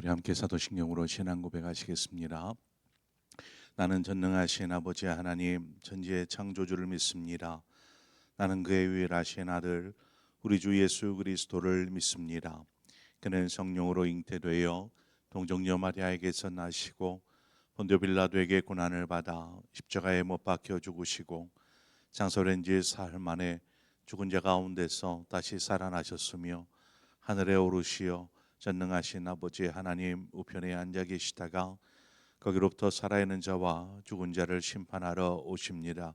우리 함께 사도신경으로 신앙 고백하시겠습니다. 나는 전능하신 아버지 하나님 천지의 창조주를 믿습니다. 나는 그의 유일하신 아들 우리 주 예수 그리스도를 믿습니다. 그는 성령으로 잉태되어 동정녀 마리아에게서 나시고 본디오 빌라도에게 고난을 받아 십자가에 못 박혀 죽으시고 장사된 지 사흘 만에 죽은 자 가운데서 다시 살아나셨으며 하늘에 오르시어 전능하신 아버지 하나님 우편에 앉아 계시다가 거기로부터 살아있는 자와 죽은 자를 심판하러 오십니다.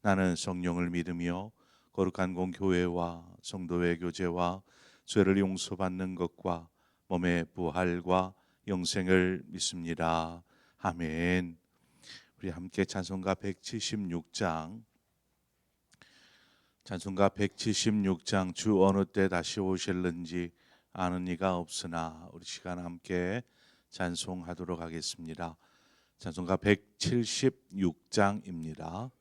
나는 성령을 믿으며 거룩한 공교회와 성도의 교제와 죄를 용서받는 것과 몸의 부활과 영생을 믿습니다. 아멘. 우리 함께 찬송가 176장 주 어느 때 다시 오실는지 아는 이가 없으나 우리 시간 함께 찬송하도록 하겠습니다. 찬송가 176장입니다.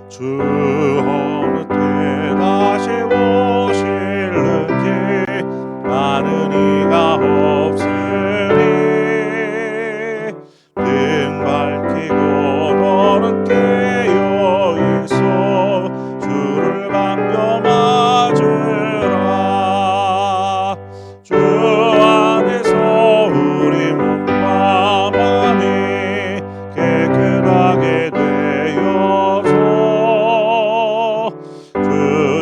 주 어느 때 다시 오실는지 아는 이가 없으니 등 밝히고 너는 깨어있어 주를 반겨 맞으라. 주 안에서 우리 몸과 마음이 깨끗하게 되어서 주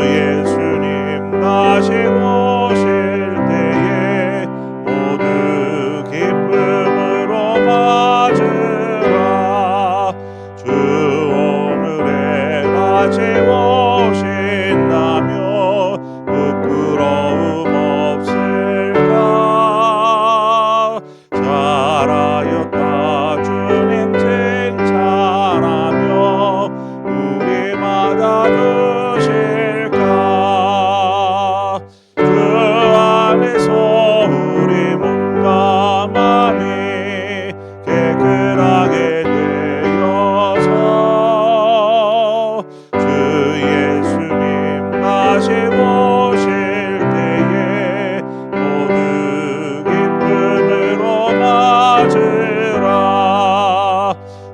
예수님 다시 오실 때에 모두 기쁨으로 맞으라. 주 오늘에 다시 오신다며 부끄러움 없을까. 잘하였다 주님 칭찬하며 우리 맞아주실까. 주 안에서 우리 몸과 마음이 깨끗하게 되어서 주 예수님 다시 오실 때에 모두 기쁨으로 맞으라.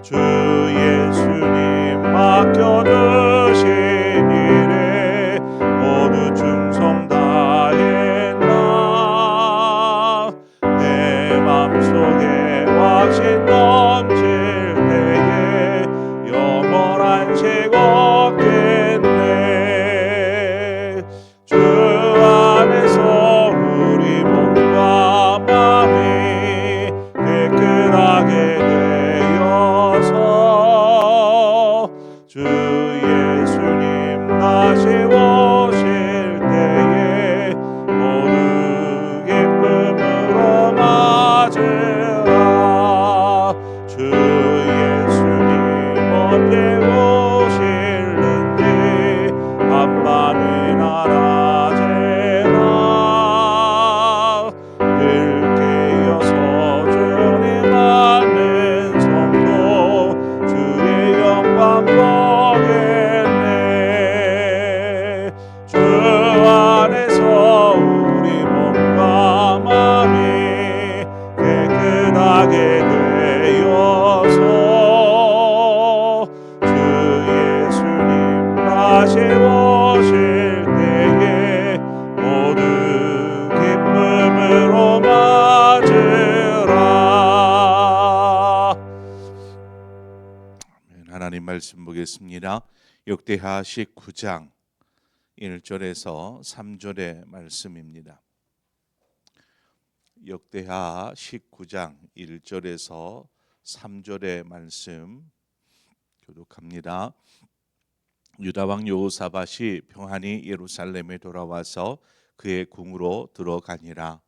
주 예수님 맡겨주신 일에 모두 충성 다했나. 내 맘속에 확신 넘칠 때에 영원한 식 없겠네. 주 안에서 우리 몸과 마음이 깨끗하게 되어서 주 예수님 다시 오실 때에 모두 기쁨으로 맞으라. 주 예수님 언제 오실는지 밤밤이 날아제나. 늘 깨어서 주님 안는 성도 주의 영광 보겠네. 주 안에서 우리 몸과 마음이 깨끗하게 되어서 주 예수님 다시 오실 때에 모두 기쁨으로 맞으라. 하나님 말씀 보겠습니다. 역대하 19장 1절에서 3절의 말씀입니다. 역대하 19장 1절에서 3절의 말씀 교독합니다. 유다 왕 여호사밧이 평안히 예루살렘에 돌아와서 그의 궁으로 들어가니라.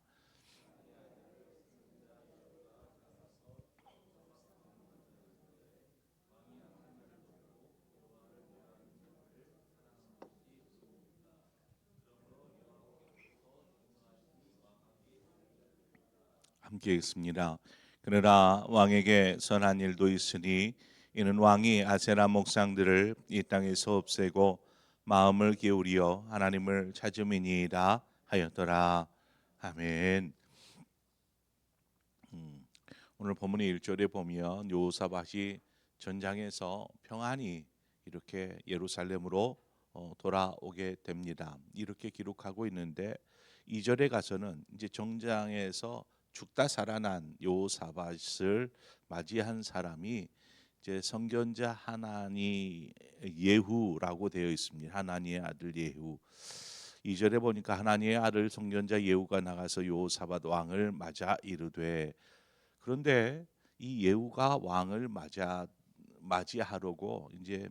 함께 읽습니다. 그러나 왕에게 선한 일도 있으니 이는 왕이 아세라 목상들을 이 땅에서 없애고 마음을 기울이어 하나님을 찾음이니이다 하였더라. 아멘. 오늘 본문의 1절에 보면 여호사밧이 전장에서 평안히 이렇게 예루살렘으로 돌아오게 됩니다. 이렇게 기록하고 있는데 2절에 가서는 이제 정장에서 죽다 살아난 여호사밧을 맞이한 사람이 이제 선견자 하나니 예후라고 되어 있습니다. 하나니의 아들 예후. 2절에 보니까 하나니의 아들 선견자 예후가 나가서 여호사밧 왕을 맞아 이르되, 그런데 이 예후가 왕을 맞이하려고 이제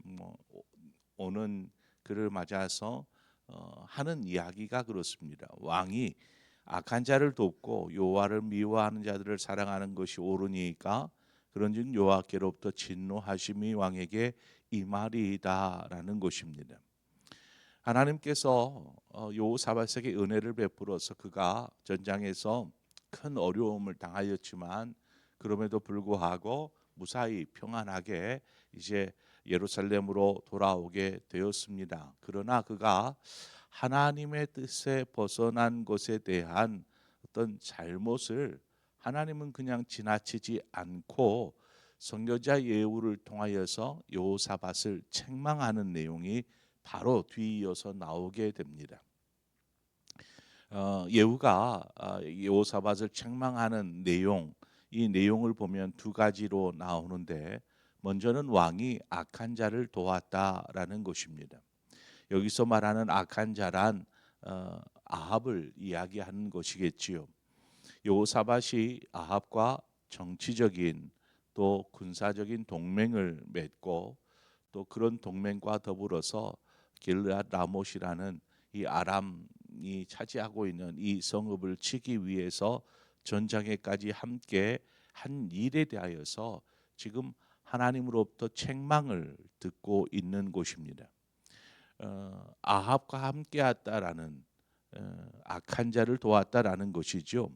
오는 그를 맞아서 하는 이야기가 그렇습니다. 왕이 악한 자를 돕고 여호와를 미워하는 자들을 사랑하는 것이 옳으니까 그런즉 여호와께로부터 진노하심이 왕에게 임하리이다라는 것입니다. 하나님께서 여호사밧에게 은혜를 베풀어서 그가 전장에서 큰 어려움을 당하였지만 그럼에도 불구하고 무사히 평안하게 이제 예루살렘으로 돌아오게 되었습니다. 그러나 그가 하나님의 뜻에 벗어난 것에 대한 어떤 잘못을 하나님은 그냥 지나치지 않고 선교자 예후를 통하여서 여호사밧을 책망하는 내용이 바로 뒤이어서 나오게 됩니다. 예후가 여호사밧을 책망하는 내용, 이 내용을 보면 두 가지로 나오는데, 먼저는 왕이 악한 자를 도왔다라는 것입니다. 여기서 말하는 악한 자란 아합을 이야기하는 것이겠지요. 여호사밧이 아합과 정치적인 또 군사적인 동맹을 맺고 또 그런 동맹과 더불어서 길르앗 라못이라는 이 아람이 차지하고 있는 이 성읍을 치기 위해서 전장에까지 함께 한 일에 대하여서 지금 하나님으로부터 책망을 듣고 있는 곳입니다. 아합과 함께했다라는 악한 자를 도왔다라는 것이죠.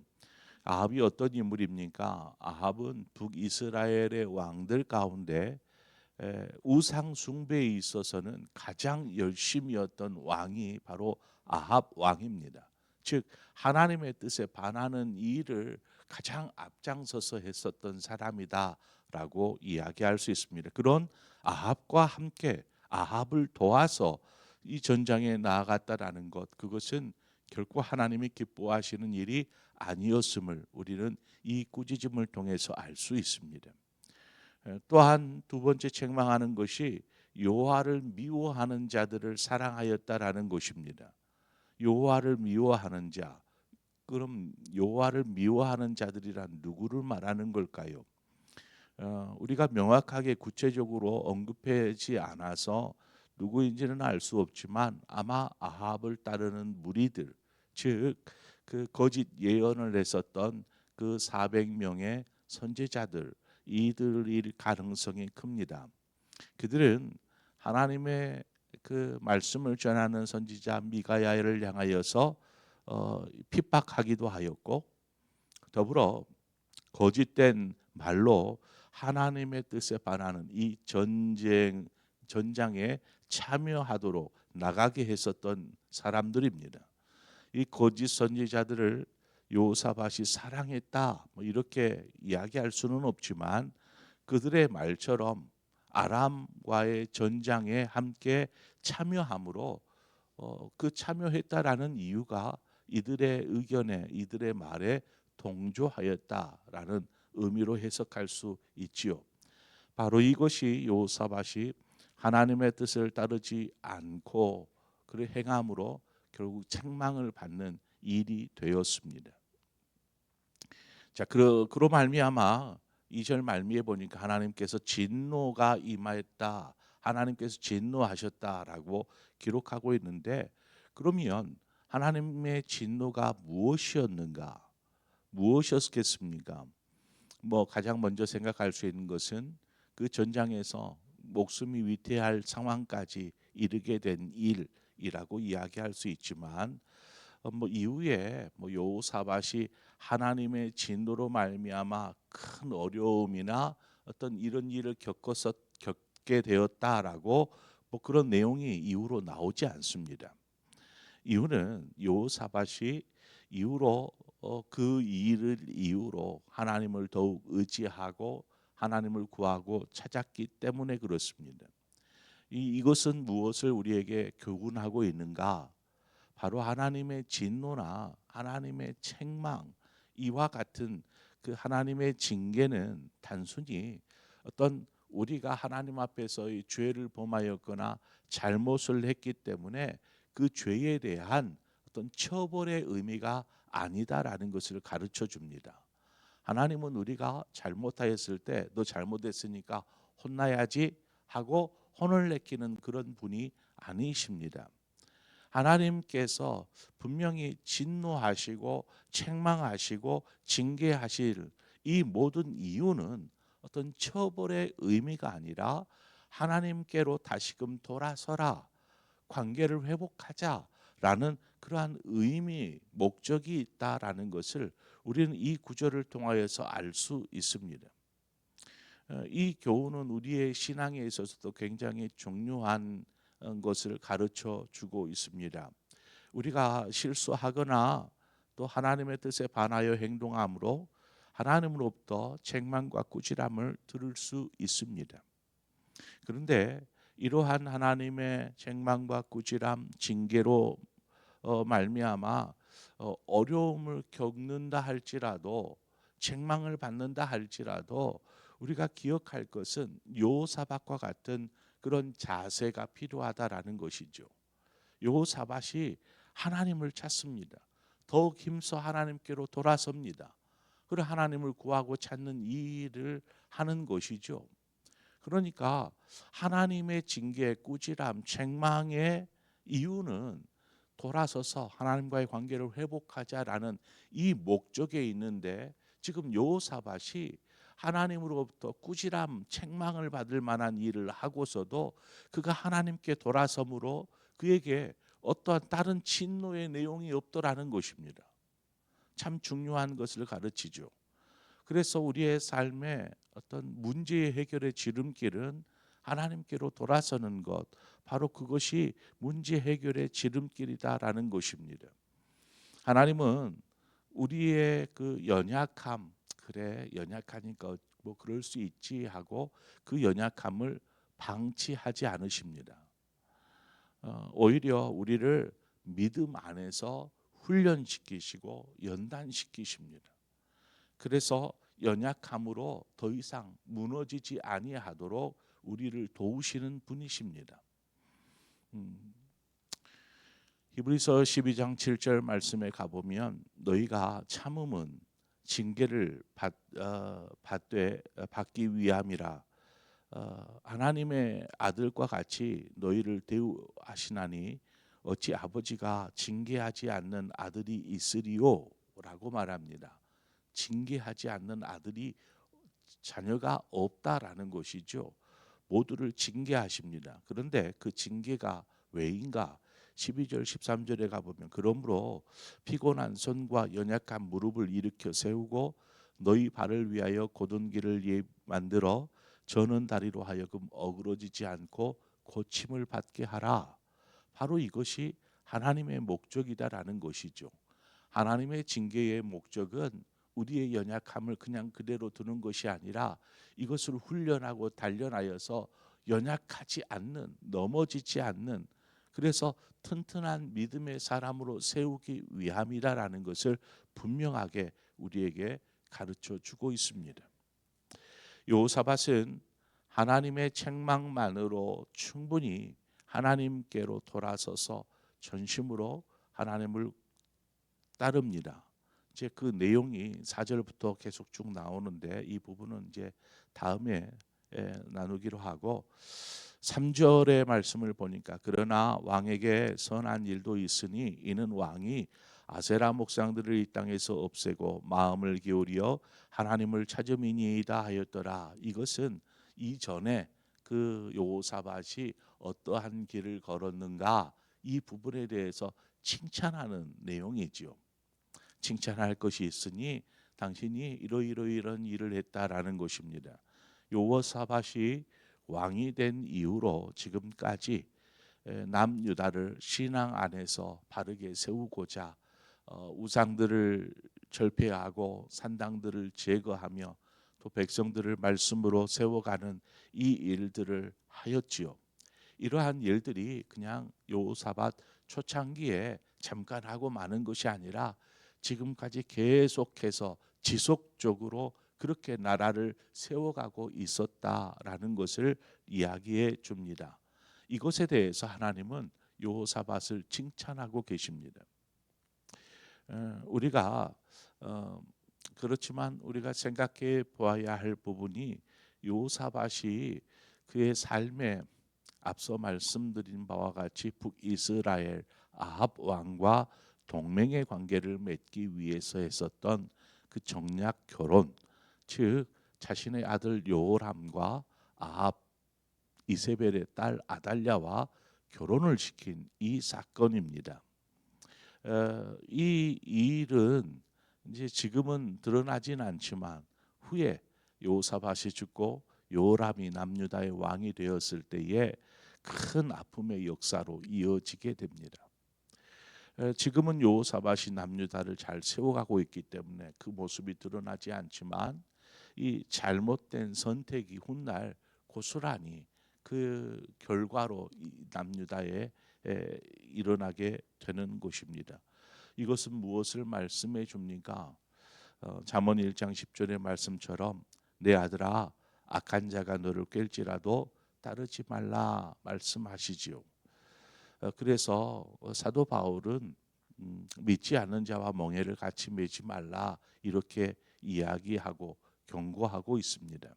아합이 어떤 인물입니까? 아합은 북이스라엘의 왕들 가운데 우상 숭배에 있어서는 가장 열심이었던 왕이 바로 아합 왕입니다. 즉 하나님의 뜻에 반하는 일을 가장 앞장서서 했었던 사람이다라고 이야기할 수 있습니다. 그런 아합과 함께 아합을 도와서 이 전장에 나아갔다라는 것, 그것은 결코 하나님이 기뻐하시는 일이 아니었음을 우리는 이 꾸짖음을 통해서 알 수 있습니다. 또한 두 번째 책망하는 것이 여호와를 미워하는 자들을 사랑하였다라는 것입니다. 여호와를 미워하는 자, 그럼 여호와를 미워하는 자들이란 누구를 말하는 걸까요? 우리가 명확하게 구체적으로 언급하지 않아서 누구인지는 알 수 없지만 아마 아합을 따르는 무리들, 즉 그 거짓 예언을 했었던 그 400명의 선지자들, 이들일 가능성이 큽니다. 그들은 하나님의 그 말씀을 전하는 선지자 미가야를 향하여서 핍박하기도 하였고, 더불어 거짓된 말로 하나님의 뜻에 반하는 이 전장에 참여하도록 나가게 했었던 사람들입니다. 이 거짓 선지자들을 여호사밧이 사랑했다 이렇게 이야기할 수는 없지만 그들의 말처럼 아람과의 전장에 함께 참여함으로 그 참여했다라는 이유가 이들의 의견에 이들의 말에 동조하였다라는 의미로 해석할 수 있지요. 바로 이것이 여호사밧이 하나님의 뜻을 따르지 않고 그를 행함으로 결국 책망을 받는 일이 되었습니다. 자, 그로 말미암아 2절 말미에 보니까 하나님께서 진노가 임하였다, 하나님께서 진노하셨다라고 기록하고 있는데, 그러면 하나님의 진노가 무엇이었는가? 무엇이었겠습니까? 가장 먼저 생각할 수 있는 것은 그 전장에서 목숨이 위태할 상황까지 이르게 된 일이라고 이야기할 수 있지만, 이후에 여호사밧이 하나님의 진노로 말미암아 큰 어려움이나 어떤 이런 일을 받게 되었다라고 뭐 그런 내용이 이후로 나오지 않습니다. 이유는 여호사밧이 이후로 그 일을 이유로 하나님을 더욱 의지하고 하나님을 구하고 찾았기 때문에 그렇습니다. 이것은 무엇을 우리에게 교훈하고 있는가? 바로 하나님의 진노나 하나님의 책망 이와 같은 그 하나님의 징계는 단순히 어떤 우리가 하나님 앞에서의 죄를 범하였거나 잘못을 했기 때문에 그 죄에 대한 어떤 처벌의 의미가 아니다라는 것을 가르쳐 줍니다. 하나님은 우리가 잘못하였을 때 너 잘못했으니까 혼나야지 하고 혼을 내키는 그런 분이 아니십니다. 하나님께서 분명히 진노하시고 책망하시고 징계하실 이 모든 이유는 어떤 처벌의 의미가 아니라 하나님께로 다시금 돌아서라, 관계를 회복하자라는 그러한 의미, 목적이 있다라는 것을 우리는 이 구절을 통하여서 알 수 있습니다. 이 교훈은 우리의 신앙에 있어서도 굉장히 중요한 것을 가르쳐 주고 있습니다. 우리가 실수하거나 또 하나님의 뜻에 반하여 행동함으로 하나님으로부터 책망과 꾸지람을 들을 수 있습니다. 그런데 이러한 하나님의 책망과 꾸지람, 징계로 말미암아 어려움을 겪는다 할지라도 책망을 받는다 할지라도 우리가 기억할 것은 여호사밧과 같은 그런 자세가 필요하다라는 것이죠. 여호사밧이 하나님을 찾습니다. 더욱 힘써 하나님께로 돌아섭니다. 그리고 하나님을 구하고 찾는 이 일을 하는 것이죠. 그러니까 하나님의 징계, 꾸지람, 책망의 이유는 돌아서서 하나님과의 관계를 회복하자라는 이 목적에 있는데 지금 여호사밧이 하나님으로부터 꾸지람, 책망을 받을 만한 일을 하고서도 그가 하나님께 돌아섬으로 그에게 어떠한 다른 진노의 내용이 없더라는 것입니다. 참 중요한 것을 가르치죠. 그래서 우리의 삶에 어떤 문제 해결의 지름길은 하나님께로 돌아서는 것, 바로 그것이 문제 해결의 지름길이다라는 것입니다. 하나님은 우리의 그 연약함, 그래 연약하니까 뭐 그럴 수 있지 하고 그 연약함을 방치하지 않으십니다. 오히려 우리를 믿음 안에서 훈련시키시고 연단시키십니다. 그래서 연약함으로 더 이상 무너지지 아니하도록 우리를 도우시는 분이십니다. 히브리서 12장 7절 말씀에 가보면 너희가 참음은 징계를 받기 위함이라 하나님의 아들과 같이 너희를 대우하시나니 어찌 아버지가 징계하지 않는 아들이 있으리요? 라고 말합니다. 징계하지 않는 아들이 자녀가 없다라는 것이죠. 모두를 징계하십니다. 그런데 그 징계가 왜인가? 12절 13절에 가보면 그러므로 피곤한 손과 연약한 무릎을 일으켜 세우고 너희 발을 위하여 곧은 길을 만들어 저는 다리로 하여금 어그러지지 않고 고침을 받게 하라. 바로 이것이 하나님의 목적이다라는 것이죠. 하나님의 징계의 목적은 우리의 연약함을 그냥 그대로 두는 것이 아니라 이것을 훈련하고 단련하여서 연약하지 않는, 넘어지지 않는, 그래서 튼튼한 믿음의 사람으로 세우기 위함이라는 것을 분명하게 우리에게 가르쳐 주고 있습니다. 여호사밧은 하나님의 책망만으로 충분히 하나님께로 돌아서서 전심으로 하나님을 따릅니다. 이제 그 내용이 4절부터 계속 쭉 나오는데 이 부분은 이제 다음에 나누기로 하고 3절의 말씀을 보니까 그러나 왕에게 선한 일도 있으니 이는 왕이 아세라 목상들을 이 땅에서 없애고 마음을 기울여 하나님을 찾음이니이다 하였더라. 이것은 이전에 그 여호사밧이 어떠한 길을 걸었는가 이 부분에 대해서 칭찬하는 내용이지요. 칭찬할 것이 있으니 당신이 이러이러이런 일을 했다라는 것입니다. 여호사밧이 왕이 된 이후로 지금까지 남유다를 신앙 안에서 바르게 세우고자 우상들을 절폐하고 산당들을 제거하며 또 백성들을 말씀으로 세워가는 이 일들을 하였지요. 이러한 일들이 그냥 여호사밧 초창기에 잠깐 하고 마는 것이 아니라 지금까지 계속해서 지속적으로 그렇게 나라를 세워가고 있었다라는 것을 이야기해 줍니다. 이것에 대해서 하나님은 여호사밧을 칭찬하고 계십니다. 우리가 그렇지만 우리가 생각해 보아야 할 부분이 여호사밧이 그의 삶에 앞서 말씀드린 바와 같이 북이스라엘 아합 왕과 동맹의 관계를 맺기 위해서 했었던 그 정략 결혼, 즉 자신의 아들 여호람과 아합 이세벨의 딸 아달랴와 결혼을 시킨 이 사건입니다. 이 일은 이제 지금은 드러나진 않지만 후에 여호사밧이 죽고 여호람이 남유다의 왕이 되었을 때에 큰 아픔의 역사로 이어지게 됩니다. 지금은 여호사밧이 남유다를 잘 세워가고 있기 때문에 그 모습이 드러나지 않지만 이 잘못된 선택이 훗날 고스란히 그 결과로 남유다에 일어나게 되는 것입니다. 이것은 무엇을 말씀해 줍니까? 잠언 1장 10절의 말씀처럼 내 아들아 악한 자가 너를 깰지라도 따르지 말라 말씀하시지요. 그래서 사도 바울은 믿지 않는 자와 멍에를 같이 매지 말라 이렇게 이야기하고 경고하고 있습니다.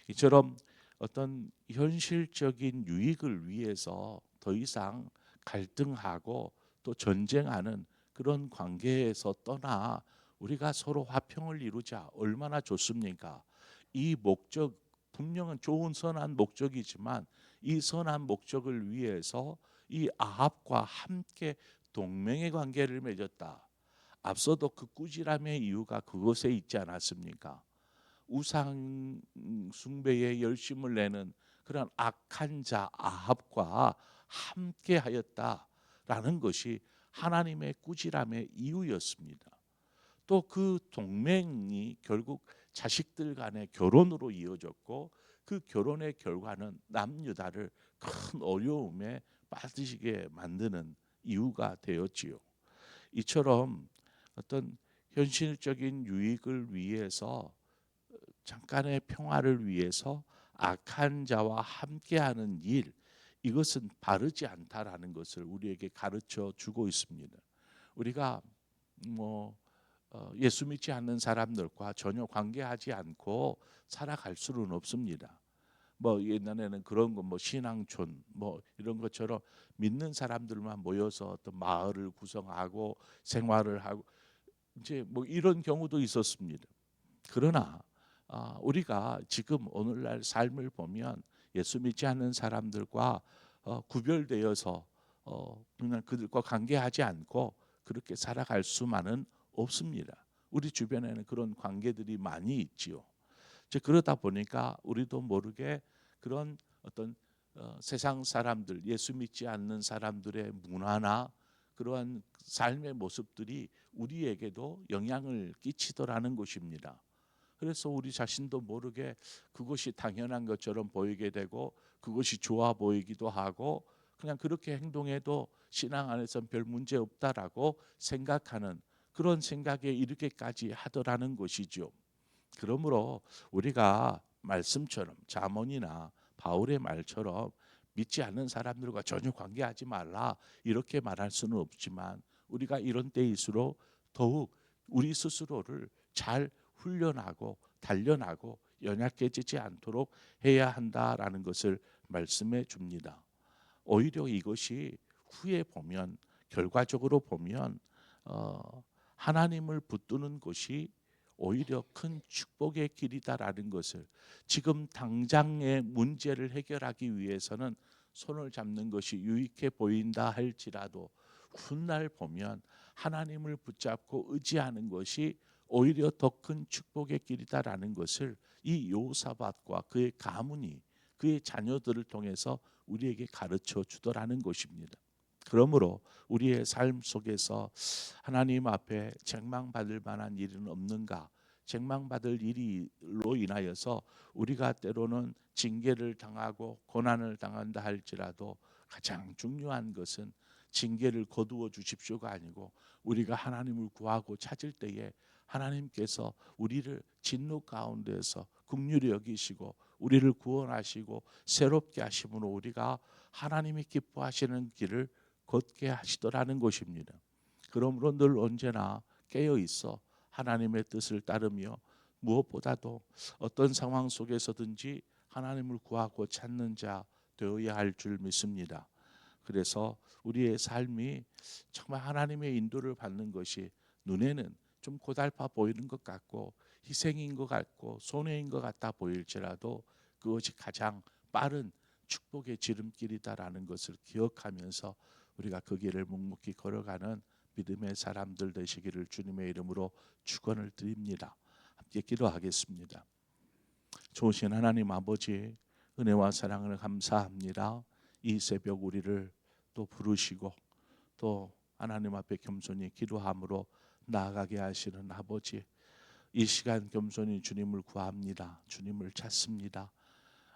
이처럼 어떤 현실적인 유익을 위해서 더 이상 갈등하고 또 전쟁하는 그런 관계에서 떠나 우리가 서로 화평을 이루자 얼마나 좋습니까? 이 목적 분명한 좋은 선한 목적이지만 이 선한 목적을 위해서 이 아합과 함께 동맹의 관계를 맺었다. 앞서도 그 꾸지람의 이유가 그것에 있지 않았습니까? 우상 숭배에 열심을 내는 그런 악한 자 아합과 함께 하였다라는 것이 하나님의 꾸지람의 이유였습니다. 또 그 동맹이 결국 자식들 간의 결혼으로 이어졌고 그 결혼의 결과는 남유다를 큰 어려움에 빠지게 만드는 이유가 되었지요. 이처럼 어떤 현실적인 유익을 위해서 잠깐의 평화를 위해서 악한 자와 함께하는 일, 이것은 바르지 않다라는 것을 우리에게 가르쳐 주고 있습니다. 우리가 예수 믿지 않는 사람들과 전혀 관계하지 않고 살아갈 수는 없습니다. 옛날에는 그런 거 신앙촌 이런 것처럼 믿는 사람들만 모여서 어떤 마을을 구성하고 생활을 하고 이제 이런 경우도 있었습니다. 그러나 우리가 지금 오늘날 삶을 보면 예수 믿지 않는 사람들과 구별되어서 그냥 그들과 관계하지 않고 그렇게 살아갈 수만은 없습니다. 우리 주변에는 그런 관계들이 많이 있지요. 그러다 보니까 우리도 모르게 그런 어떤 세상 사람들, 예수 믿지 않는 사람들의 문화나 그러한 삶의 모습들이 우리에게도 영향을 끼치더라는 것입니다. 그래서 우리 자신도 모르게 그것이 당연한 것처럼 보이게 되고 그것이 좋아 보이기도 하고 그냥 그렇게 행동해도 신앙 안에서는 별 문제 없다라고 생각하는 그런 생각에 이르게까지 하더라는 것이죠. 그러므로 우리가 말씀처럼 잠언이나 바울의 말처럼 믿지 않는 사람들과 전혀 관계하지 말라 이렇게 말할 수는 없지만 우리가 이런 때일수록 더욱 우리 스스로를 잘 훈련하고 단련하고 연약해지지 않도록 해야 한다라는 것을 말씀해 줍니다. 오히려 이것이 후에 보면 결과적으로 보면 하나님을 붙드는 것이 오히려 큰 축복의 길이다라는 것을 지금 당장의 문제를 해결하기 위해서는 손을 잡는 것이 유익해 보인다 할지라도 훗날 보면 하나님을 붙잡고 의지하는 것이 오히려 더 큰 축복의 길이다라는 것을 이 여호사밧과 그의 가문이 그의 자녀들을 통해서 우리에게 가르쳐 주더라는 것입니다. 그러므로 우리의 삶 속에서 하나님 앞에 책망받을 만한 일은 없는가? 책망받을 일로 인하여서 우리가 때로는 징계를 당하고 고난을 당한다 할지라도 가장 중요한 것은 징계를 거두어 주십시오가 아니고 우리가 하나님을 구하고 찾을 때에 하나님께서 우리를 진노 가운데서 긍휼히 여기시고 우리를 구원하시고 새롭게 하심으로 우리가 하나님이 기뻐하시는 길을 걷게 하시더라는 것입니다. 그러므로 늘 언제나 깨어 있어 하나님의 뜻을 따르며 무엇보다도 어떤 상황 속에서든지 하나님을 구하고 찾는 자 되어야 할 줄 믿습니다. 그래서 우리의 삶이 정말 하나님의 인도를 받는 것이 눈에는 좀 고달파 보이는 것 같고 희생인 것 같고 손해인 것 같아 보일지라도 그것이 가장 빠른 축복의 지름길이다라는 것을 기억하면서 우리가 그 길을 묵묵히 걸어가는 믿음의 사람들 되시기를 주님의 이름으로 축원을 드립니다. 함께 기도하겠습니다. 좋으신 하나님 아버지, 은혜와 사랑을 감사합니다. 이 새벽 우리를 또 부르시고 또 하나님 앞에 겸손히 기도함으로 나아가게 하시는 아버지, 이 시간 겸손히 주님을 구합니다. 주님을 찾습니다.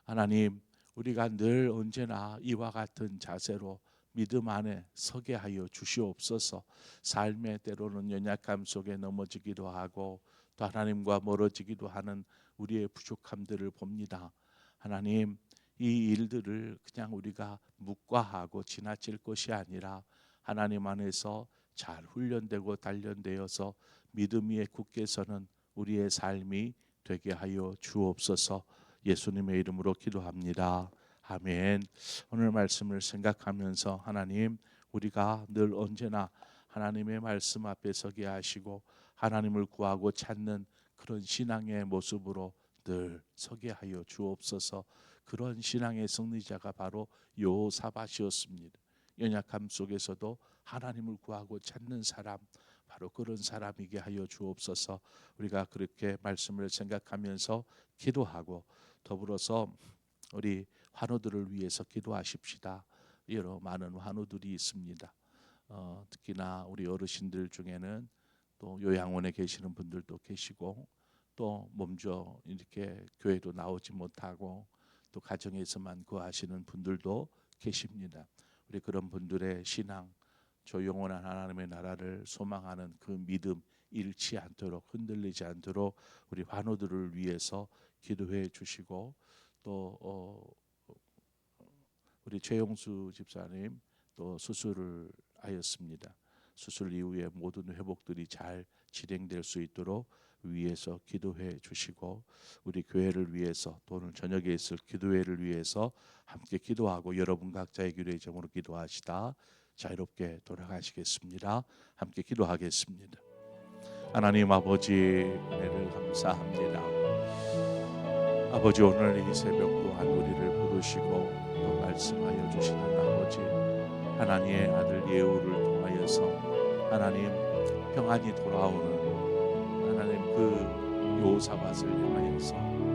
하나님, 우리가 늘 언제나 이와 같은 자세로 믿음 안에 서게 하여 주시옵소서. 삶의 때로는 연약함 속에 넘어지기도 하고 또 하나님과 멀어지기도 하는 우리의 부족함들을 봅니다. 하나님, 이 일들을 그냥 우리가 묵과하고 지나칠 것이 아니라 하나님 안에서 잘 훈련되고 단련되어서 믿음 위에 굳게 서는 우리의 삶이 되게 하여 주옵소서. 예수님의 이름으로 기도합니다. 아멘. 오늘 말씀을 생각하면서 하나님, 우리가 늘 언제나 하나님의 말씀 앞에 서게 하시고 하나님을 구하고 찾는 그런 신앙의 모습으로 늘 서게 하여 주옵소서. 그런 신앙의 승리자가 바로 여호사밧이었습니다. 연약함 속에서도 하나님을 구하고 찾는 사람, 바로 그런 사람이게 하여 주옵소서. 우리가 그렇게 말씀을 생각하면서 기도하고 더불어서 우리 환우들을 위해서 기도하십시다. 여러 많은 환우들이 있습니다. 특히나 우리 어르신들 중에는 또 요양원에 계시는 분들도 계시고 또 몸져 이렇게 교회도 나오지 못하고 또 가정에서만 거하시는 분들도 계십니다. 우리 그런 분들의 신앙, 저 영원한 하나님의 나라를 소망하는 그 믿음 잃지 않도록, 흔들리지 않도록 우리 환우들을 위해서 기도해 주시고 또 우리 최용수 집사님 또 수술을 하였습니다. 수술 이후에 모든 회복들이 잘 진행될 수 있도록 위해서 기도해 주시고 우리 교회를 위해서 또 오늘 저녁에 있을 기도회를 위해서 함께 기도하고 여러분 각자의 기도의 제목으로 기도하시다 자유롭게 돌아가시겠습니다. 함께 기도하겠습니다. 하나님 아버지, 은혜를 감사합니다. 아버지, 오늘 이 새벽 또한 우리를 부르시고 또 말씀하여 주시는 아버지, 하나님의 아들 예후를 통하여서 하나님 평안이 돌아오는 하나님 그 여호사밧을 향하여서